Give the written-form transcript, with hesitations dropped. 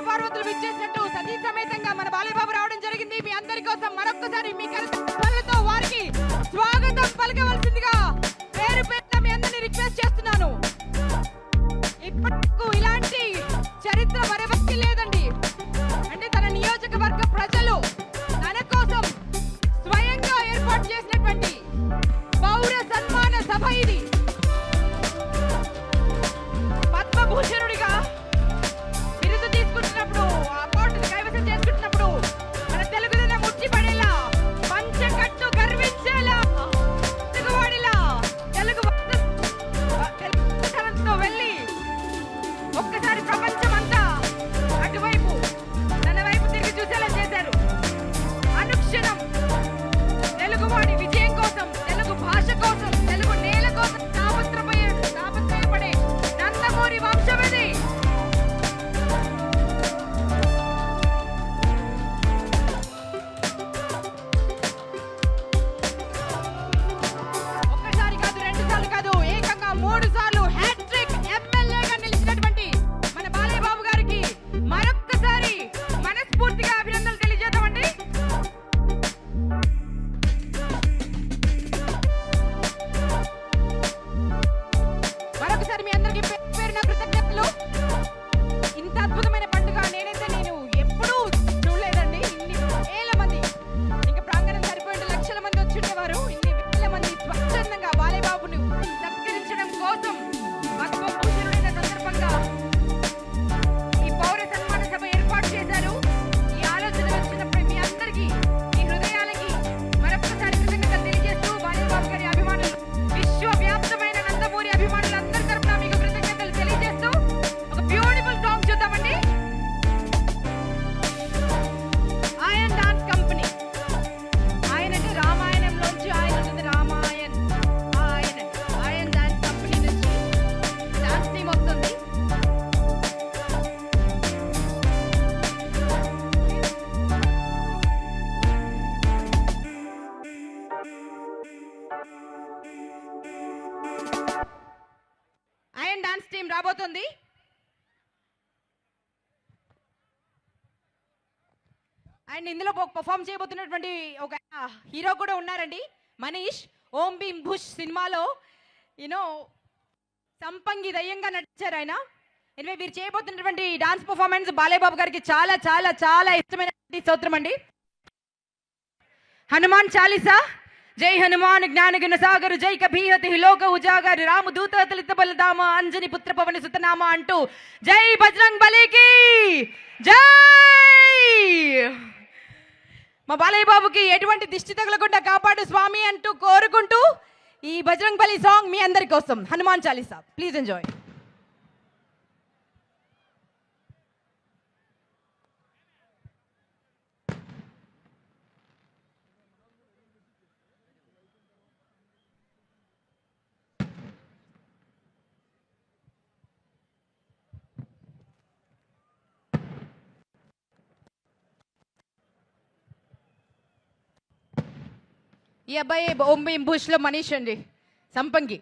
పార్వతులు విచ్చేసినట్టు సతీ సమేతంగా మన బాలయ్యబాబు రావడం జరిగింది. మీ అందరి కోసం మరొక్కసారి మీ కళ్ళతో వారికి స్వాగతం పలకవలసిందిగా పేరు పేరున మీ అందరినీ రిక్వెస్ట్ చేస్తున్నాను. ఇప్పటికు ఇలాంటి చరిత్ర మరెవరికి లేదండి. అంటే తన నియోజకవర్గ ప్రజలు తన కోసం స్వయంగా ఏర్పాటు చేసినటువంటి పౌర సన్మాన సభ ఇది. పద్మభూషణుడిగా బిరుదు తీసుకుంటున్నప్పుడు, అవార్డును కైవసం చేసుకుంటున్నప్పుడు మన తెలుగుదనం ముట్టిపడేలా, పంచకట్టు గర్వించేలా, తెలుగువాడిలా తెలుగుతో వెళ్ళి ఒక్కసారి ప్రపంచమంతా అటువైపు తన వైపు తిరిగి చూసేలా చేశారు. అనుక్షణం తెలుగువాడి విజయం కోసం, తెలుగు భాష కోసం, తెలుగు నేల కోసం తాపత్రయపడే నందమూరి వంశమిది. ఒక్కసారి కాదు, రెండు సార్లు కాదు, ఏకంగా 3 సార్లు హ్యాట్రిక్ ఎమ్మెల్యేగా నిలిచినటువంటి మన బాలయ్య బాబు గారికి మరొక్కసారి మనస్ఫూర్తిగా అభినందనలు తెలియజేద్దామండి. మరొకసారి మీ అందరికీ పేరున కృతజ్ఞతలు. ఇంత అద్భుతమైన పండుగ నేను ఎప్పుడూ చూడలేదండి. ఇన్ని వేల మంది, ఇంకా ప్రాంగణం సరిపోయిన లక్షల మంది వచ్చిండేవారు. ఇన్ని వేల మంది స్వచ్ఛందంగా బాలయ్య బాబును సత్కరించడం కోసం పద్మభూషణుడైన సందర్భంగా ఈ పౌర సన్మాన సభ ఏర్పాటు చేశారు. ఈ ఆలోచన వచ్చినప్పుడు మీ అందరికీ, మీ హృదయాలకి మరొకసారి కృతజ్ఞతలు తెలియజేస్తూ బాలయ్య బాబు గారి అభిమానులు, విశ్వవ్యాప్తమైన నందమూరి అభిమానులందరి తరపున మీకు కృతజ్ఞతలు తెలియజేస్తూ ఒక బ్యూటిఫుల్ సాంగ్ చూద్దామండి. ఆయన్ డాన్స్ కంపెనీ. ఆయన అంటే రామాయణంలోంచి ఆయన ఉంటుంది. రామాయణ్ ఆయన డాన్స్ కంపెనీ నుంచి డాన్స్ టీమ్ వస్తుంది. ఆయన డాన్స్ టీం రాబోతుంది. అండ్ ఇందులో పర్ఫామ్ చేయబోతున్నటువంటి ఒక హీరో కూడా ఉన్నారండి, మనీష్. ఓం భీమ్ భుష్ సినిమాలో సంపంగి దయ్యంగా నటించారు ఆయన. ఎనివే వీరు చేయబోతున్నటువంటి డాన్స్ పర్ఫార్మెన్స్ బాలయ్య బాబు గారికి చాలా చాలా చాలా ఇష్టమైన స్తోత్రం అండి. హనుమాన్ చాలీసా. జై హనుమాన్ జ్ఞాన గుణ సాగరు, జై కభీహతి లోక ఉజాగర్, రాము దూత తలిత బలదామ, అంజని పుత్ర పవన సుతనామ అంటూ జై బజరంగ్ బలికి జై. మా బాలయ్య బాబుకి ఎటువంటి దిష్టి తగలకుండా కాపాడు స్వామి అంటూ కోరుకుంటూ ఈ బజరంగ్ బలి సాంగ్ మీ అందరి కోసం, హనుమాన్ చాలీసా. Please enjoy. ఈ అబ్బాయి ఓం భీమ్ భూష్లో మనీష్ అండి, సంపంగి.